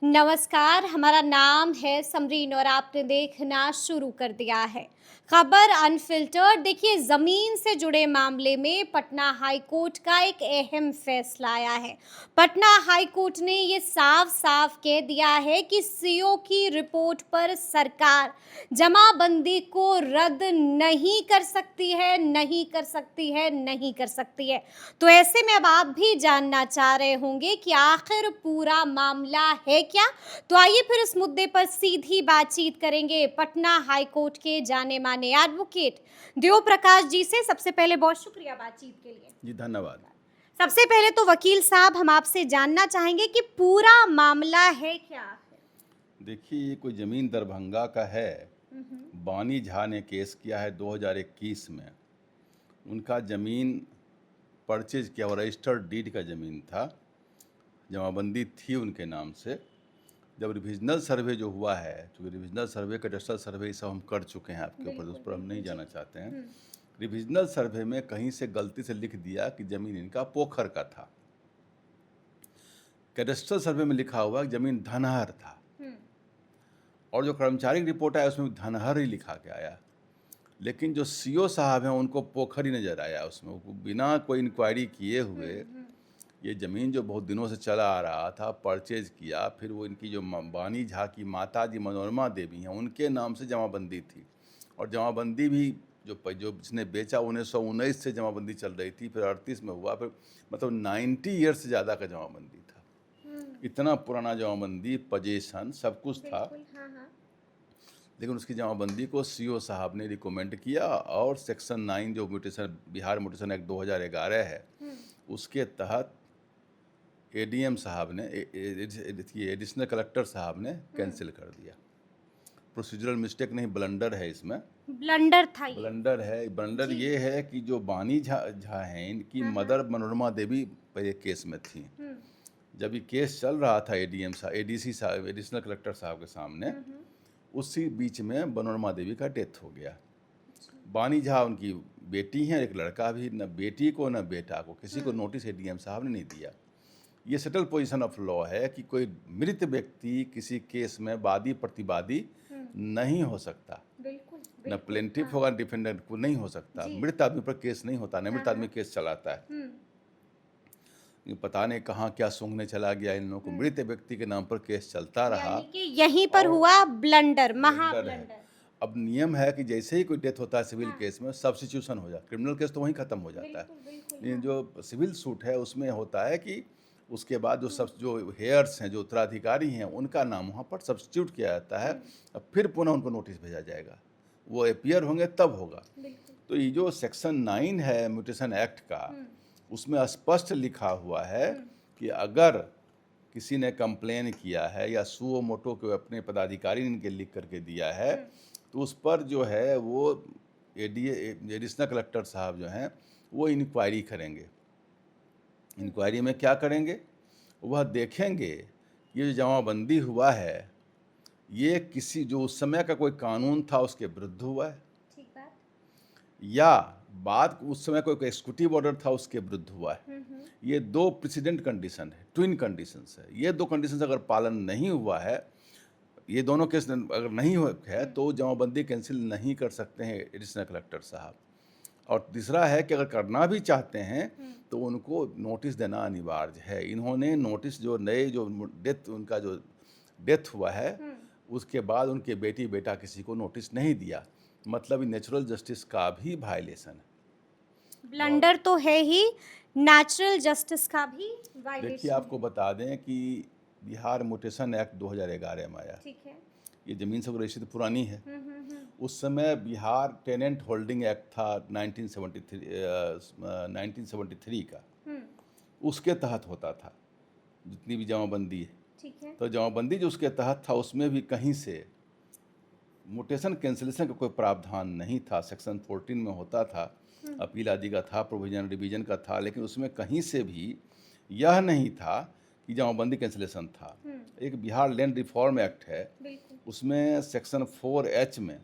नमस्कार, हमारा नाम है समरीन और आपने देखना शुरू कर दिया है खबर अनफिल्टर्ड। देखिए, जमीन से जुड़े मामले में पटना हाई कोर्ट का एक अहम फैसला आया है। पटना हाई कोर्ट ने ये साफ साफ कह दिया है कि सीओ की रिपोर्ट पर सरकार जमाबंदी को रद्द नहीं कर सकती है, नहीं कर सकती है, नहीं कर सकती है। तो ऐसे में अब आप भी जानना चाह रहे होंगे कि आखिर पूरा मामला है क्या। तो आइए फिर इस मुद्दे पर सीधी बातचीत करेंगे पटना हाई कोर्ट के जाने माने एडवोकेट देव प्रकाश जी से। सबसे पहले बहुत शुक्रिया बातचीत के लिए। जी धन्यवाद। सबसे पहले तो वकील साहब, हम आपसे जानना चाहेंगे कि पूरा मामला है क्या। देखिए, ये कोई ज़मीन दरभंगा का है। बानी झा ने केस किया है 2021 में। उनका ज़मीन परचेज किया, और रजिस्टर्ड डीड का ज़मीन था, जमाबंदी थी उनके नाम से। जब रिविजनल सर्वे जो हुआ है, क्योंकि रिविजनल सर्वे कैडेस्ट्रल सर्वे ये सब हम कर चुके हैं आपके ऊपर, उस पर हम नहीं जाना चाहते हैं। रिविजनल सर्वे में कहीं से गलती से लिख दिया कि ज़मीन इनका पोखर का था। कैडेस्ट्रल सर्वे में लिखा हुआ कि ज़मीन धनहर था, और जो कर्मचारी की रिपोर्ट आया उसमें धनहर ही लिखा के आया। लेकिन जो सीओ साहब हैं उनको पोखर ही नज़र आया उसमें। वो बिना कोई इंक्वायरी किए हुए ये ज़मीन जो बहुत दिनों से चला आ रहा था परचेज किया। फिर वो इनकी जो बानी झा की माता जी मनोरमा देवी हैं उनके नाम से जमाबंदी थी, और जमाबंदी भी जो जिसने बेचा 1919 से जमाबंदी चल रही थी, फिर 38 में हुआ, फिर मतलब 90 ईयर्स से ज़्यादा का जमाबंदी था। इतना पुराना जमाबंदी, पोजीशन सब कुछ था। लेकिन उसकी जमाबंदी को सीओ साहब ने रिकमेंड किया, और सेक्शन 9 जो म्यूटेशन बिहार म्यूटेशन एक्ट 2011 है उसके तहत एडीएम साहब ने एडिशनल कलेक्टर साहब ने कैंसिल कर दिया। प्रोसीजरल मिस्टेक नहीं, ब्लंडर है इसमें। ब्लंडर था ये। ब्लंडर ये है कि जो बानी झा हैं इनकी मदर मनोरमा देवी पहले केस में थी। जब ये केस चल रहा था एडीएम साहब, एडीसी साहब, एडिशनल कलेक्टर साहब के सामने, उसी बीच में मनोरमा देवी का डेथ हो गया। बानी झा उनकी बेटी हैं, एक लड़का भी। न बेटी को न बेटा को किसी को नोटिस एडीएम साहब ने नहीं दिया। ये सेटल पोजीशन ऑफ लॉ है कि कोई मृत व्यक्ति किसी केस में वादी प्रतिवादी नहीं हो सकता। न प्लेंटिफ होगा, डिफेंडेंट को नहीं हो सकता। मृत आदमी पर केस नहीं होता, न मृत आदमी केस चलाता है। पता नहीं कहाँ क्या सूंघने चला गया इन लोगों को, मृत व्यक्ति के नाम पर केस चलता रहा। यानी कि यहीं पर हुआ ब्लंडर, महा ब्लंडर है। अब नियम है कि जैसे ही कोई डेथ होता है सिविल केस में, सब्स्टिट्यूशन हो जाता है। क्रिमिनल केस तो वहीं खत्म हो जाता है। ये जो सिविल सूट है उसमें होता है कि उसके बाद जो हेयर्स हैं, जो उत्तराधिकारी हैं, उनका नाम वहाँ पर सब्स्टिट्यूट किया जाता है। अब फिर पुनः उनको नोटिस भेजा जाएगा, वो अपीयर होंगे तब होगा। तो ये जो सेक्शन 9 है म्यूटेशन एक्ट का, उसमें स्पष्ट लिखा हुआ है कि अगर किसी ने कंप्लेन किया है या सुओ मोटो को अपने पदाधिकारी ने इनके लिख करके दिया है, तो उस पर जो है वो एडिशनल कलेक्टर साहब जो हैं वो इंक्वायरी करेंगे। इंक्वायरी में क्या करेंगे, वह देखेंगे ये जो जमाबंदी हुआ है ये किसी जो उस समय का कोई कानून था उसके विरुद्ध हुआ है, या बाद उस समय कोई एग्जीक्यूटिव ऑर्डर था उसके विरुद्ध हुआ है। ये दो प्रेसिडेंट कंडीशन है, ट्विन कंडीशंस है। ये दो कंडीशंस अगर पालन नहीं हुआ है, ये दोनों केस अगर नहीं हुआ है, तो जमाबंदी कैंसिल नहीं कर सकते हैं एडिशनल कलेक्टर साहब। और तीसरा है कि अगर करना भी चाहते हैं तो उनको नोटिस देना अनिवार्य है। इन्होंने नोटिस जो उनका जो डेथ हुआ है उसके बाद उनके बेटी बेटा किसी को नोटिस नहीं दिया, मतलब नेचुरल जस्टिस का भी वायलेशन है। ब्लंडर तो है ही, नेचुरल जस्टिस का भी वायलेशन। देखिए, आपको बता दें कि बिहार म्यूटेशन एक्ट 2011 में आया। ठीक है। ये ज़मीन सब रजिस्ट्री पुरानी है। उस समय बिहार टेनेंट होल्डिंग एक्ट था 1973 का, उसके तहत होता था जितनी भी जमाबंदी है। ठीक है। तो जमाबंदी जो उसके तहत था उसमें भी कहीं से म्यूटेशन कैंसिलेशन का कोई प्रावधान नहीं था। सेक्शन 14 में होता था, अपील आदि का था, प्रोविजन रिवीजन का था, लेकिन उसमें कहीं से भी यह नहीं था कि जमाबंदी कैंसिलेशन था। एक बिहार लैंड रिफॉर्म एक्ट है, उसमें सेक्शन 4H में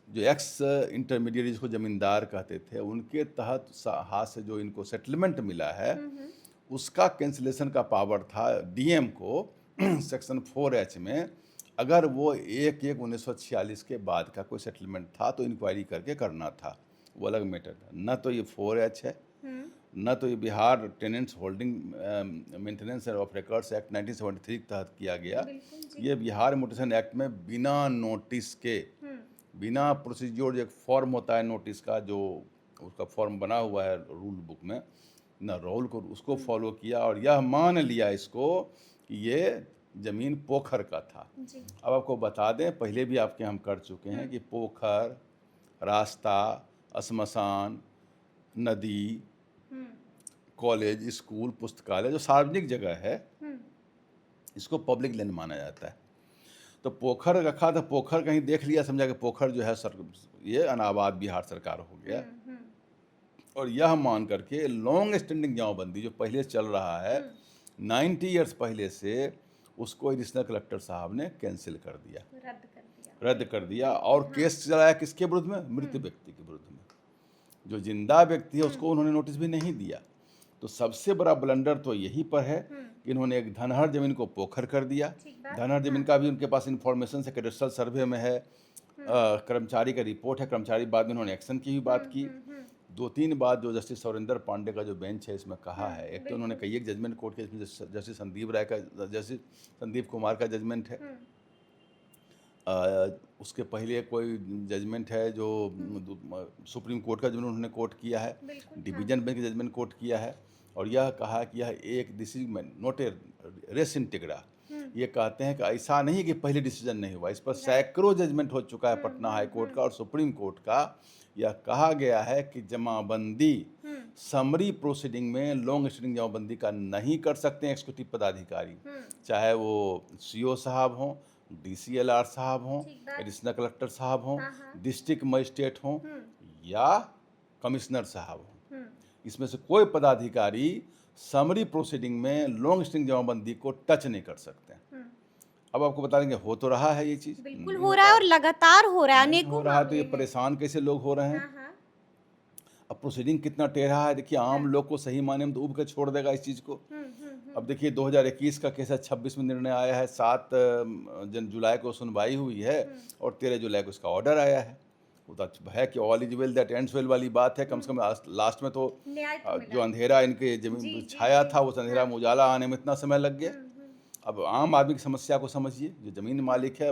जो एक्स इंटरमीडिएट को ज़मींदार कहते थे, उनके तहत हाथ से जो इनको सेटलमेंट मिला है उसका कैंसिलेशन का पावर था डीएम को सेक्शन 4H में। अगर वो 1/1/1946 के बाद का कोई सेटलमेंट था तो इंक्वायरी करके करना था, वो अलग मैटर था। न तो ये 4H है, न तो ये Bihar tenants holding maintenance of records act 1973 के तहत किया गया। ये बिहार म्यूटेशन एक्ट में बिना नोटिस के, बिना प्रोसीज्योर, एक फॉर्म होता है नोटिस का, जो उसका फॉर्म बना हुआ है रूल बुक में, न राहुल को उसको फॉलो किया और यह मान लिया इसको कि ये ज़मीन पोखर का था। अब आपको बता दें, पहले भी आपके हम कर चुके हैं कि पोखर, रास्ता, श्मशान, नदी, कॉलेज, स्कूल, पुस्तकालय, जो सार्वजनिक जगह है, इसको पब्लिक लैंड माना जाता है। तो पोखर रखा था, पोखर कहीं देख लिया, समझा कि पोखर जो है ये अनाबाद बिहार सरकार हो गया। और यह मान करके लॉन्ग स्टैंडिंग जमाबंदी जो पहले चल रहा है 90 ईयर्स पहले से, उसको एडिशनल कलेक्टर साहब ने कैंसिल कर दिया, रद्द कर दिया। और केस चलाया किसके विरुद्ध में? मृत व्यक्ति के विरुद्ध में। जो जिंदा व्यक्ति है उसको उन्होंने नोटिस भी नहीं दिया। तो सबसे बड़ा ब्लंडर तो यही पर है कि इन्होंने एक धनहर जमीन को पोखर कर दिया। धनहर जमीन का भी उनके पास इंफॉर्मेशन है, कैडेस्ट्रल सर्वे में है, कर्मचारी का रिपोर्ट है, कर्मचारी बाद में उन्होंने एक्शन की भी बात की। 2-3 बात जो जस्टिस सौरेंद्र पांडे का जो बेंच है इसमें कहा है, एक तो उन्होंने कई एक जजमेंट कोर्ट के, इसमें जस्टिस संदीप कुमार का जजमेंट है, उसके पहले कोई जजमेंट है जो सुप्रीम कोर्ट का, जो उन्होंने कोर्ट किया है, डिवीजन बेंच का जजमेंट कोर्ट किया है। और यह कहा कि यह एक डिसीजन नोट ए रेस इंटीग्रा, ये कहते हैं कि ऐसा नहीं कि पहले डिसीजन नहीं हुआ, इस पर सैकड़ों जजमेंट हो चुका है पटना हाई कोर्ट का और सुप्रीम कोर्ट का। यह कहा गया है कि जमाबंदी समरी प्रोसीडिंग में लॉन्ग स्टैंडिंग जमाबंदी का नहीं कर सकते हैं एक्सिक्यूटिव पदाधिकारी, चाहे वो सीओ साहब हों, DCLR साहब हों, एडिशनल कलेक्टर साहब हों, डिस्ट्रिक्ट मजिस्ट्रेट हों या कमिश्नर साहब हों। इसमें से कोई पदाधिकारी समरी प्रोसीडिंग में लॉन्ग स्टैंडिंग जमाबंदी को टच नहीं कर सकते हैं। अब आपको बता देंगे, हो तो रहा है ये चीज, बिल्कुल हो रहा है और लगातार हो रहा है, अनेकों हो रहा है। तो ये मामले हैं। परेशान कैसे लोग हो रहे हैं। अब प्रोसीडिंग कितना टेढ़ा है, देखिए आम लोग को सही माने में तो उब के छोड़ देगा इस चीज़ को। अब देखिए 2021 का केस है, 26 में निर्णय आया है, 7 जुलाई को सुनवाई हुई है और 13 जुलाई को इसका ऑर्डर आया है। वो तो है कि all is well that ends well वाली बात है। कम से कम लास्ट में तो जो अंधेरा इनके जमीन छाया था, उस अंधेरा में उजाला आने में इतना समय लग गया। अब आम आदमी की समस्या को समझिए, जो ज़मीन मालिक है,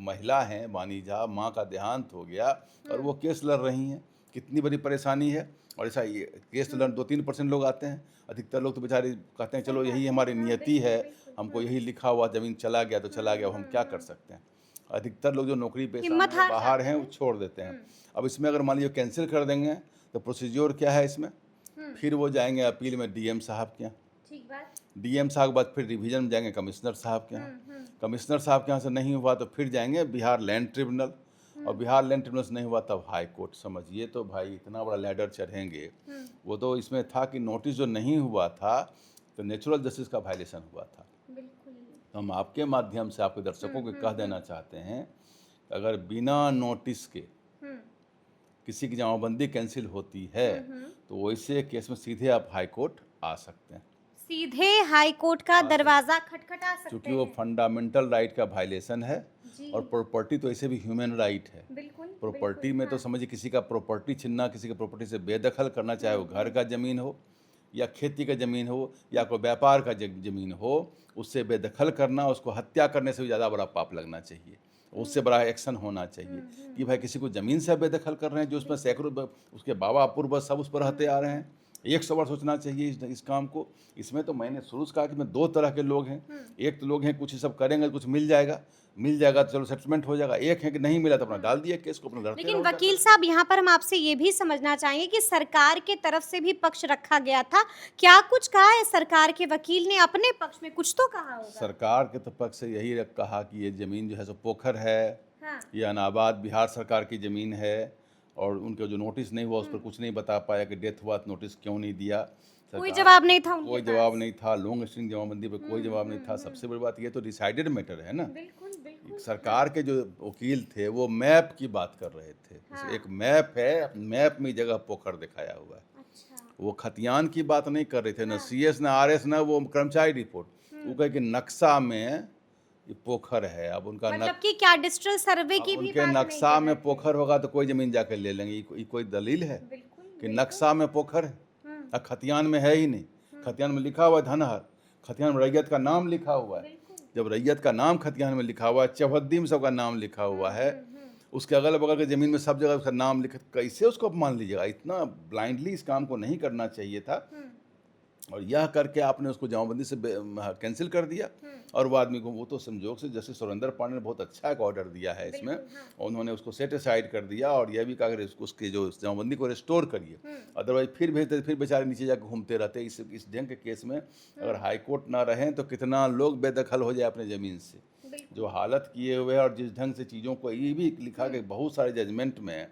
महिला हैं वानी झा, माँ का देहांत हो गया और वो केस लड़ रही हैं, कितनी बड़ी परेशानी है। और ऐसा ये केस लड़ 2-3% लोग आते हैं, अधिकतर लोग तो बेचारे कहते हैं चलो यही हमारी नियति है, हमको यही लिखा हुआ, ज़मीन चला गया तो चला गया, हम क्या कर सकते हैं। अधिकतर लोग जो नौकरी पेशा में बाहर हैं वो छोड़ देते हैं। अब इसमें अगर मान लीजिए कैंसिल कर देंगे तो प्रोसीज्योर क्या है इसमें, फिर वो जाएंगे अपील में डीएम साहब के यहाँ, डीएम साहब के बाद फिर रिवीजन में जाएंगे कमिश्नर साहब के यहाँ, कमिश्नर साहब के यहाँ से नहीं हुआ तो फिर जाएंगे बिहार लैंड ट्रिब्यूनल, और बिहार लैंड ट्रिब्यूनल से नहीं हुआ तब हाई कोर्ट। समझिए तो भाई इतना बड़ा लैडर चढ़ेंगे। वो तो इसमें था कि नोटिस जो नहीं हुआ था तो नेचुरल जस्टिस का वायलेशन हुआ था। तो हम आपके माध्यम से आपके दर्शकों को कह देना चाहते हैं, अगर बिना नोटिस के किसी की जमाबंदी कैंसिल होती है तो वैसे केस में सीधे आप हाई कोर्ट आ सकते हैं, सीधे हाई कोर्ट का दरवाजा खटखटा सकते हैं, क्योंकि वो फंडामेंटल राइट का वायलेशन है। और प्रॉपर्टी तो ऐसे भी ह्यूमन राइट है। प्रॉपर्टी में तो समझिए किसी का प्रॉपर्टी छीनना, किसी के प्रॉपर्टी से बेदखल करना, चाहे वो घर का ज़मीन हो या खेती का ज़मीन हो या कोई व्यापार का ज़मीन हो, उससे बेदखल करना, उसको हत्या करने से भी ज़्यादा बड़ा पाप लगना चाहिए, उससे बड़ा एक्शन होना चाहिए। कि भाई किसी को ज़मीन से बेदखल कर रहे हैं, जो उसमें सैकड़ों उसके बाबा पूर्वज सब उस पर रहते आ रहे हैं, 100 बार सोचना चाहिए इस काम को। इसमें तो मैंने शुरू से कहा कि मैं 2 तरह के लोग हैं, एक तो लोग हैं कुछ सब करेंगे, कुछ मिल जाएगा तो चलो सेटलमेंट हो जाएगा, एक है कि नहीं मिला तो अपना डाल दिया केस को, अपना लड़ते लेकिन वकील साहब यहाँ पर हम आपसे ये भी समझना चाहेंगे कि सरकार के तरफ से भी पक्ष रखा गया था, क्या कुछ कहा है सरकार के वकील ने अपने पक्ष में? कुछ तो कहा होगा। सरकार के तो पक्ष से यही कहा कि ये ज़मीन जो है सो पोखर है, ये अनाबाद बिहार सरकार की ज़मीन है, और उनके जो नोटिस नहीं हुआ उस पर कुछ नहीं बता पाया कि डेथ हुआ तो नोटिस क्यों नहीं दिया। कोई जवाब नहीं था, कोई जवाब नहीं था। लॉन्ग स्टैंडिंग जमाबंदी पर कोई जवाब नहीं था। सबसे बड़ी बात ये तो डिसाइडेड मैटर है ना। सरकार के जो वकील थे वो मैप की बात कर रहे थे। एक मैप है, मैप में जगह पोखर दिखाया हुआ है। वो खतियान की बात नहीं कर रहे थे, न CS न RS न वो कर्मचारी रिपोर्ट। वो कहे कि नक्शा में ये पोखर है। अब उनका मतलब कि क्या डिजिटल सर्वे की अब भी उनके बात नहीं नक्शा कर में रहे थे। पोखर होगा तो कोई जमीन जाकर ले लेंगे। ये कोई दलील है बिल्कुल कि नक्शा में पोखर है? हम्म, खतियान में है ही नहीं। खतियान में लिखा हुआ है धनहर, खतियान में रैयत का नाम लिखा हुआ है। बिल्कुल जब रैयत का नाम खतियान में लिखा हुआ है, चौहद्दी में सबका नाम लिखा हुआ है, उसके अगल बगल के ज़मीन में सब जगह उसका नाम लिखा, कैसे उसको मान लीजिएगा? इतना ब्लाइंडली इस काम को नहीं करना चाहिए था। और यह करके आपने उसको जमाबंदी से कैंसिल कर दिया। और वो आदमी को, वो तो संजोग से जस्टिस सुरेंद्र पांडे ने बहुत अच्छा एक ऑर्डर दिया है इसमें, और उन्होंने उसको सेट असाइड कर दिया और यह भी कहा कि उसके जो जमाबंदी को रिस्टोर करिए, अदरवाइज फिर भेजते, फिर बेचारे नीचे जाकर घूमते रहते। इस ढंग के केस में अगर हाई कोर्ट ना रहें तो कितना लोग बेदखल हो जाए अपने ज़मीन से, जो हालत किए हुए हैं। और जिस ढंग से चीज़ों को, ये भी लिखा कि बहुत सारे जजमेंट में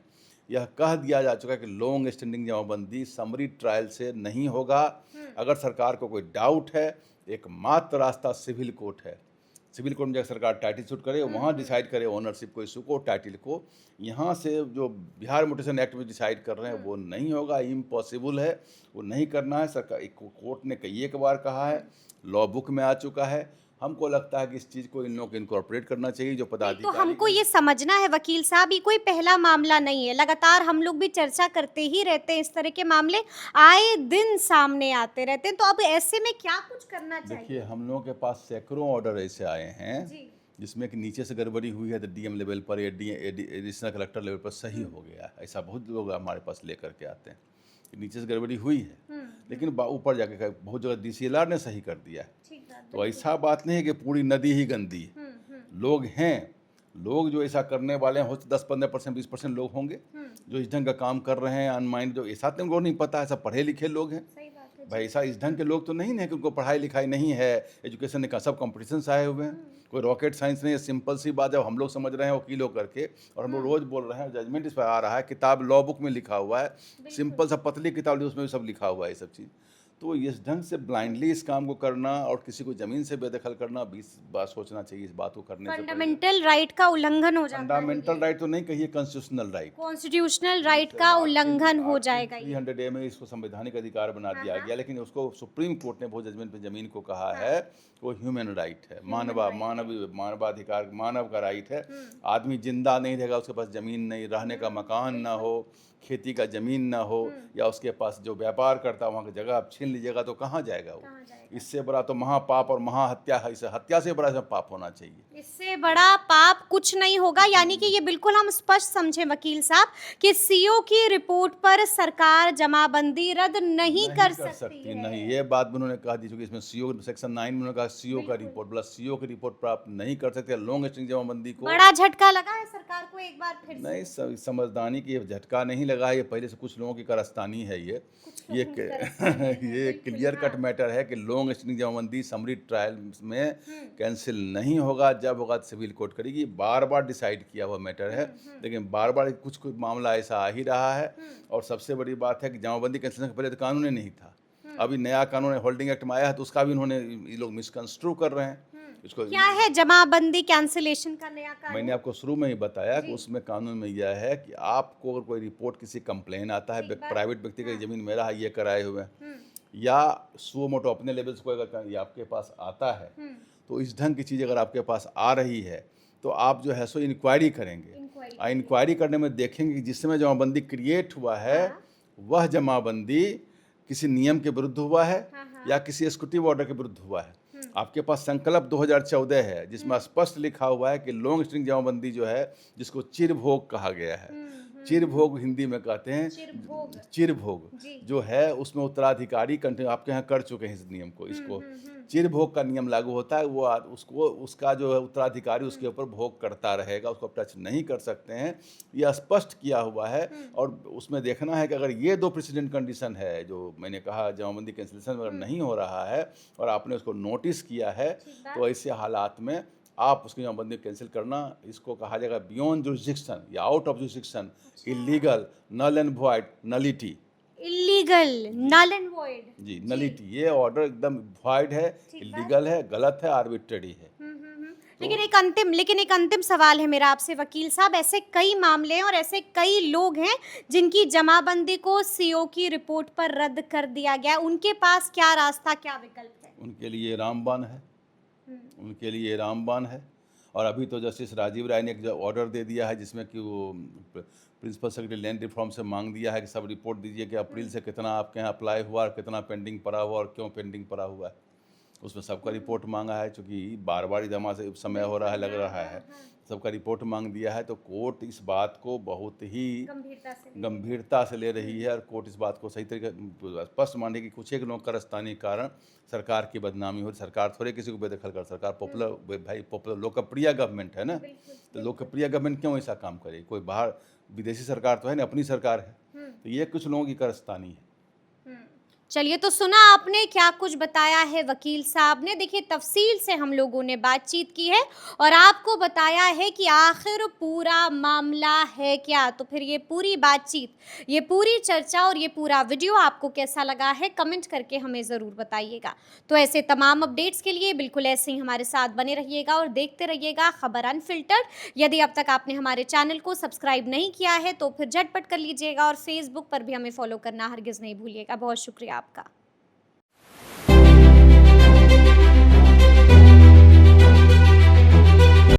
यह कह दिया जा चुका है कि लॉन्ग स्टैंडिंग जमाबंदी समरी ट्रायल से नहीं होगा। अगर सरकार को कोई डाउट है, एकमात्र रास्ता सिविल कोर्ट है। सिविल कोर्ट में जाकर सरकार टाइटल सूट करे, वहाँ डिसाइड करे ओनरशिप को, इशू को, टाइटल को। यहाँ से जो बिहार म्यूटेशन एक्ट में डिसाइड कर रहे हैं वो नहीं होगा, इम्पॉसिबल है, वो नहीं करना है। सरकार, कोर्ट ने कई एक बार कहा है, लॉ बुक में आ चुका है। हमको लगता है कि इस चीज़ को इन लोगों को इनकॉर्पोरेट करना चाहिए, जो तो पदाधिकारी। हमको ये समझना है वकील साहब, ये कोई पहला मामला नहीं है। लगातार हम लोग भी चर्चा करते ही रहते हैं, इस तरह के मामले आए दिन सामने आते रहते हैं। तो अब ऐसे में क्या कुछ करना चाहिए? देखिए, हम लोगों के पास सैकड़ों ऑर्डर ऐसे आए हैं जी जिसमें कि नीचे से गड़बड़ी हुई है तो DM लेवल पर, एडिशनल कलेक्टर लेवल पर सही हो गया। ऐसा बहुत लोग हमारे पास लेकर के आते हैं कि नीचे से गड़बड़ी हुई है, लेकिन ऊपर जाके बहुत जगह DCLR ने सही कर दिया है। ठीक बात। तो ऐसा बात नहीं है कि पूरी नदी ही गंदी है। लोग हैं, लोग जो ऐसा करने वाले हैं, हो 10-15%, 20% लोग होंगे जो इस ढंग का काम कर रहे हैं अनमाइंड, जो ऐसा तो उनको नहीं पता है, सब पढ़े लिखे लोग हैं सही बात है। भाई। ऐसा इस ढंग के लोग तो नहीं है कि उनको पढ़ाई लिखाई नहीं है, एजुकेशन ने कहा, सब कॉम्पिटिशन से आए हुए हैं। कोई रॉकेट साइंस नहीं है, सिंपल सी बात है। हम लोग समझ रहे हैं वकील होकर के, और हम लोग रोज़ बोल रहे हैं, जजमेंट इस पर आ रहा है, किताब लॉ बुक में लिखा हुआ है, सिंपल सा पतली किताब, उसमें भी सब लिखा हुआ है ये सब चीज़। तो इस ढंग से ब्लाइंडली इस काम को करना और किसी को ज़मीन से बेदखल करना, 20 बार सोचना चाहिए इस बात को करने से। फंडामेंटल राइट का उल्लंघन हो जाता है। फंडामेंटल राइट तो नहीं कहिए, कॉन्स्टिट्यूशनल राइट, कॉन्स्टिट्यूशनल राइट का उल्लंघन हो जाएगा ये। 300A में इसको संवैधानिक अधिकार बना दिया गया, लेकिन उसको सुप्रीम कोर्ट ने बहुत जजमेंट पे ज़मीन को कहा है वो ह्यूमन राइट है, मानवाधिकार, मानव का राइट है। आदमी जिंदा नहीं रहेगा, उसके पास ज़मीन नहीं, रहने का मकान ना हो, खेती का ज़मीन ना हो, या उसके पास जो व्यापार करता वहाँ की जगह आप छीन लीजिएगा तो कहाँ जाएगा वो? इससे बड़ा तो महापाप और महाहत्या है। इसे हत्या से बड़ा इसमें पाप होना चाहिए। इससे बड़ा पाप कुछ नहीं होगा। यानी कि ये बिल्कुल हम स्पष्ट समझें वकील साहब कि CO की रिपोर्ट पर सरकार जमाबंदी रद्द नहीं कर सकती है। नहीं, ये बात भी उन्होंने कहा दी, चूंकि इसमें CO सेक्शन 9 में उन्होंने कहा CO का रिपोर्ट, बोला CO की रिपोर्ट पर आप नहीं कर सकते लॉन्ग स्टैंडिंग जमाबंदी को। बड़ा झटका लगा है सरकार को एक बार फिर से। नहीं, समझदारी की ये झटका नहीं लगा है, ये पहले से कुछ लोगों की कारस्तानी है ये ये क्लियर कट मैटर है कि लॉन्ग स्टैंडिंग जमाबंदी समरी ट्रायल में कैंसिल नहीं होगा। जब होगा सिविल कोर्ट करेगी, बार बार डिसाइड किया हुआ मैटर है, लेकिन बार बार कुछ मामला ऐसा आ ही रहा है। और सबसे बड़ी बात है कि जमाबंदी कैंसिलेशन से पहले तो कानून ही नहीं था। अभी नया कानून होल्डिंग एक्ट में आया है, तो उसका भी इन्होंने, ये लोग मिसकंस्ट्रू कर रहे हैं इसको। क्या है जमाबंदी कैंसिलेशन का नया कानून? मैंने आपको शुरू में ही बताया कि उसमें कानून में यह है कि आपको अगर कोई रिपोर्ट, किसी कंप्लेन आता है, प्राइवेट व्यक्ति का ज़मीन मेरा है, ये कराए हुए हैं, या सुओ मोटो अपने लेवल से कोई अगर ये आपके पास आता है, तो इस ढंग की चीज़ अगर आपके पास आ रही है तो आप जो है सो इंक्वायरी करेंगे। इंक्वायरी करने में देखेंगे कि जिस समय जमाबंदी क्रिएट हुआ है वह जमाबंदी किसी नियम के विरुद्ध हुआ है या किसी एक्जीक्यूटिव ऑर्डर के विरुद्ध हुआ है। आपके पास संकल्प 2014 है जिसमें स्पष्ट लिखा हुआ है कि लॉन्ग स्टैंडिंग जमाबंदी जो है, जिसको चिरभोग कहा गया है, चिरभोग हिंदी में कहते हैं, चिरभोग जो है, उसमें उत्तराधिकारी कंटिन्यू आपके यहाँ कर चुके हैं इस नियम को। इसको चिरभोग का नियम लागू होता है, वो उसको, उसका जो है उत्तराधिकारी उसके ऊपर भोग करता रहेगा, उसको टच नहीं कर सकते हैं, यह स्पष्ट किया हुआ है। और उसमें देखना है कि अगर ये 2 प्रेसिडेंट कंडीशन है जो मैंने कहा, जमाबंदी कैंसिलेशन अगर नहीं हो रहा है और आपने उसको नोटिस किया है, तो ऐसे हालात में आप उसकी जमाबंदी कैंसिल करना, इसको कहा जाएगा बियॉन्ड जुरिस्डिक्शन या out of jurisdiction, illegal, null and void, nullity, illegal, null and void. जी, नलिटी, ये ऑर्डर एकदम वॉइड है, इलीगल है, गलत है, आर्बिट्रेरी है। लेकिन एक अंतिम सवाल है मेरा आपसे वकील साहब, ऐसे कई मामले हैं और ऐसे कई लोग हैं जिनकी जमाबंदी को सीओ की रिपोर्ट पर रद्द कर दिया गया, उनके पास क्या रास्ता, क्या विकल्प है? उनके लिए रामबाण है, उनके लिए रामबाण है। और अभी तो जस्टिस राजीव राय ने एक ऑर्डर दे दिया है जिसमें कि वो प्रिंसिपल सेक्रेटरी लैंड रिफॉर्म से मांग दिया है कि सब रिपोर्ट दीजिए कि अप्रैल से कितना आपके यहाँ अप्लाई हुआ और कितना पेंडिंग पड़ा हुआ और क्यों पेंडिंग पड़ा हुआ है। उसमें सबका रिपोर्ट मांगा है, चूँकि बार बार जमा से समय हो रहा है, लग रहा है, सबका रिपोर्ट मांग दिया है। तो कोर्ट इस बात को बहुत ही गंभीरता से ले रही है और कोर्ट इस बात को सही तरीके स्पष्ट माने कि कुछ एक लोग कारस्तानी के कारण सरकार की बदनामी हो रही। सरकार थोड़े किसी को बेदखल कर, सरकार पॉपुलर भाई पॉपुलर लोकप्रिय गवर्नमेंट है ना, तो लोकप्रिय गवर्नमेंट क्यों ऐसा काम करे? कोई बाहर विदेशी सरकार तो है ना, अपनी सरकार है। तो ये कुछ लोगों की कारस्तानी है। चलिए, तो सुना आपने क्या कुछ बताया है वकील साहब ने। देखिए, तफसील से हम लोगों ने बातचीत की है और आपको बताया है कि आखिर पूरा मामला है क्या। तो फिर ये पूरी बातचीत, ये पूरी चर्चा और ये पूरा वीडियो आपको कैसा लगा है, कमेंट करके हमें ज़रूर बताइएगा। तो ऐसे तमाम अपडेट्स के लिए बिल्कुल ऐसे ही हमारे साथ बने रहिएगा और देखते रहिएगा खबर अनफिल्टर्ड। यदि अब तक आपने हमारे चैनल को सब्सक्राइब नहीं किया है तो फिर झटपट कर लीजिएगा और फेसबुक पर भी हमें फॉलो करना हरगिज़ नहीं भूलिएगा। बहुत शुक्रिया आपका।